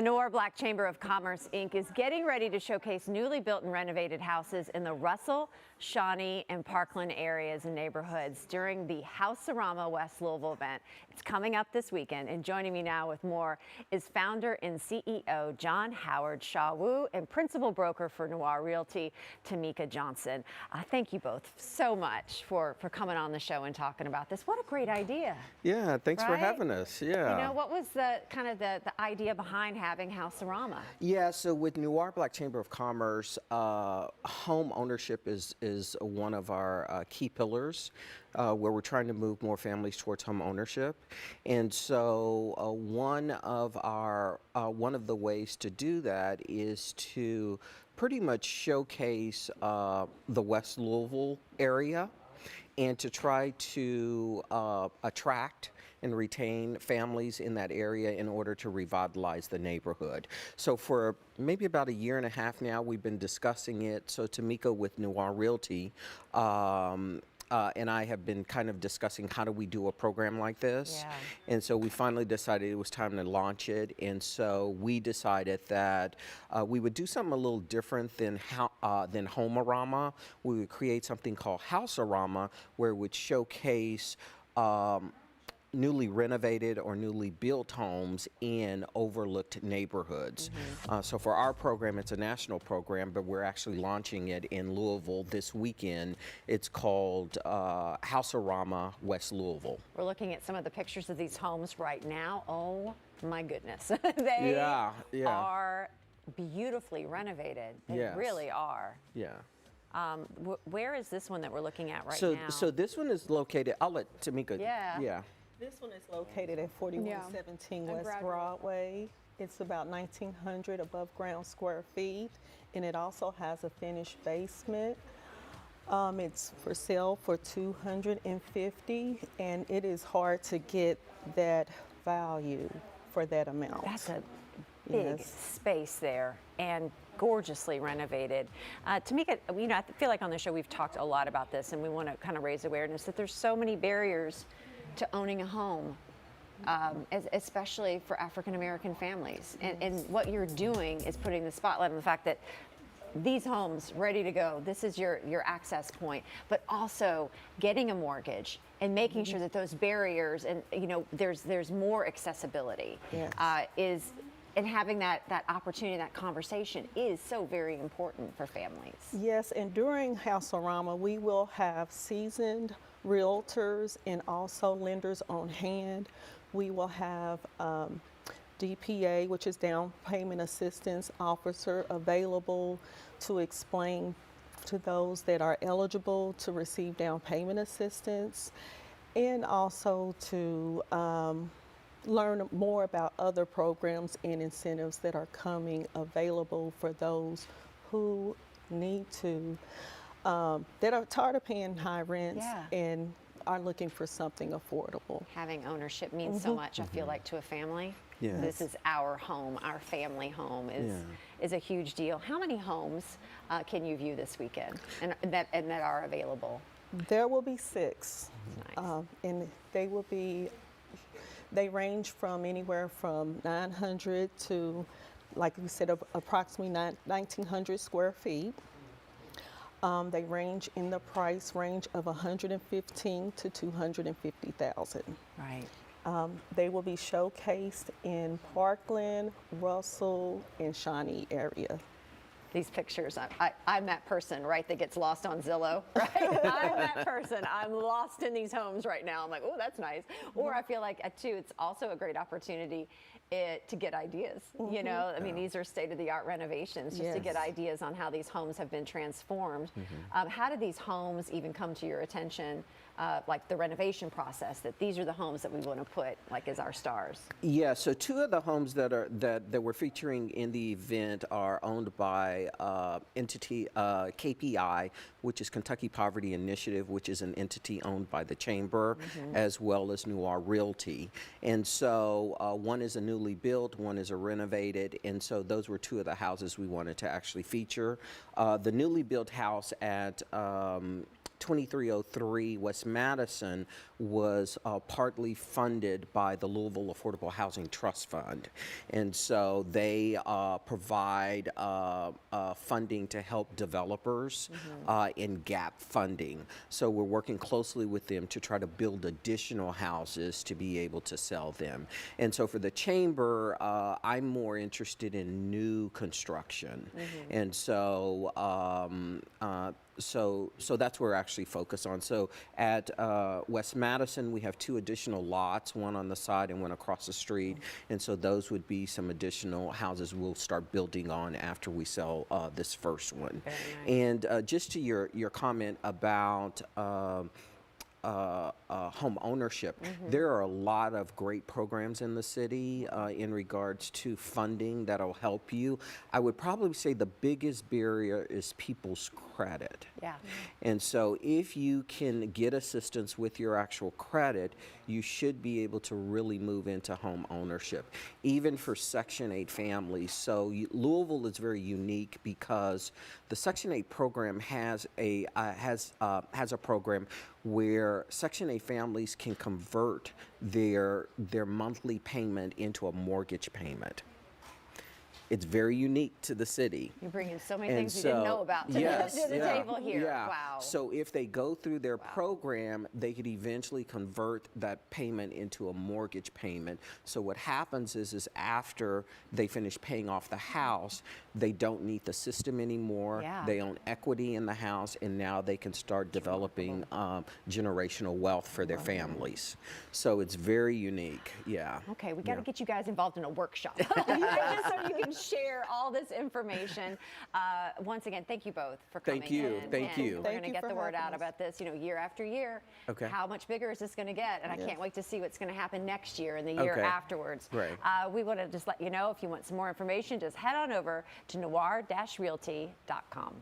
The Noir Black Chamber of Commerce, Inc. is getting ready to showcase newly built and renovated houses in the Russell, Shawnee, and Parkland areas and neighborhoods during the Housearama West Louisville event. It's coming up this weekend, and joining me now with more is founder and CEO John Howard Shaw-Wu and principal broker for Noir Realty, Tamika Johnson. Thank you both so much for coming on the show and talking about this. What a great idea. Yeah, thanks for having us. Yeah. You know, what was the kind of the idea behind having Housearama? Yeah, so with Noir Black Chamber of Commerce, home ownership is one of our key pillars where we're trying to move more families towards home ownership. And so one of the ways to do that is to pretty much showcase the West Louisville area and to try to attract and retain families in that area in order to revitalize the neighborhood. So for maybe about a year and a half now, we've been discussing it. So Tamika with Noir Realty and I have been kind of discussing how do we do a program like this. Yeah. And so we finally decided it was time to launch it. And so we decided that we would do something a little different than Housearama. We would create something called Housearama, where it would showcase newly renovated or newly built homes in overlooked neighborhoods. So for our program, it's a national program, but we're actually launching it in Louisville this weekend. It's called Housearama West Louisville. We're looking at some of the pictures of these homes right now. Oh my goodness. They are beautifully renovated. They really are. Yeah. Where is this one that we're looking at right now? So this one is located, I'll let Tamika. Yeah. This one is located at 4117 West Broadway. It's about 1,900 above ground square feet, and it also has a finished basement. It's for sale for $250,000, and it is hard to get that value for that amount. That's a big space there and gorgeously renovated. Tamika, you know, I feel like on the show we've talked a lot about this, and we want to kind of raise awareness that there's so many barriers to owning a home, especially for African American families. And what you're doing is putting the spotlight on the fact that these homes ready to go, this is your access point, but also getting a mortgage and making sure that those barriers and, you know, there's more accessibility and having that opportunity, that conversation is so very important for families. Yes, and during Housearama, we will have seasoned realtors and also lenders on hand. We will have DPA, which is down payment assistance officer, available to explain to those that are eligible to receive down payment assistance, and also to learn more about other programs and incentives that are coming available for those who need to, that are tired of paying high rents and are looking for something affordable. Having ownership means so much, I feel like, to a family. Yes. This is our home, our family home is a huge deal. How many homes can you view this weekend and that are available? There will be 6. Nice. And they range from anywhere from 900 to, like we said, approximately 1,900 square feet. They range in the price range of $115,000 to $250,000. Right. They will be showcased in Parkland, Russell, and Shawnee area. These pictures, I'm that person, right, that gets lost on Zillow, right? I'm that person. I'm lost in these homes right now. I'm like, oh, that's nice. Or I feel like, too, it's also a great opportunity to get ideas. You know, I mean, these are state-of-the-art renovations, just to get ideas on how these homes have been transformed. How did these homes even come to your attention, like the renovation process, that these are the homes that we want to put, like, as our stars? Yeah, so 2 of the homes that we're featuring in the event are owned by entity KPI, which is Kentucky Poverty Initiative, which is an entity owned by the Chamber, as well as Noir Realty. And so one is a newly built, one is a renovated, and so those were 2 of the houses we wanted to actually feature. The newly built house at 2303 West Madison was partly funded by the Louisville Affordable Housing Trust Fund. And so they provide funding to help developers in gap funding. So we're working closely with them to try to build additional houses to be able to sell them. And so for the chamber, I'm more interested in new construction. And so so that's where we're actually focused on. So at West Madison, we have 2 additional lots, one on the side and one across the street. And so those would be some additional houses we'll start building on after we sell this first one. Very nice. And just to your comment about home ownership. There are a lot of great programs in the city in regards to funding that'll help you. I would probably say the biggest barrier is people's credit. Yeah. And so if you can get assistance with your actual credit, you should be able to really move into home ownership, even for Section 8 families. So Louisville is very unique because the Section 8 program has a program where Section 8 families can convert their monthly payment into a mortgage payment. It's very unique to the city. You're bringing so many things you didn't know about to the table here. Yeah. Wow. So if they go through their program, they could eventually convert that payment into a mortgage payment. So what happens is after they finish paying off the house, they don't need the system anymore. Yeah. They own equity in the house, and now they can start developing generational wealth for their families. So it's very unique. Yeah. Okay, we got to get you guys involved in a workshop just so you can share all this information. Once again, thank you both for coming Thank you. in. Thank and you. We're Thank going to you get for the word having out us. about this, year after year. Okay. How much bigger is this going to get? And I Yes. can't wait to see what's going to happen next year and the year Okay. afterwards. Right. We want to just let you know, if you want some more information, just head on over to noir-realty.com.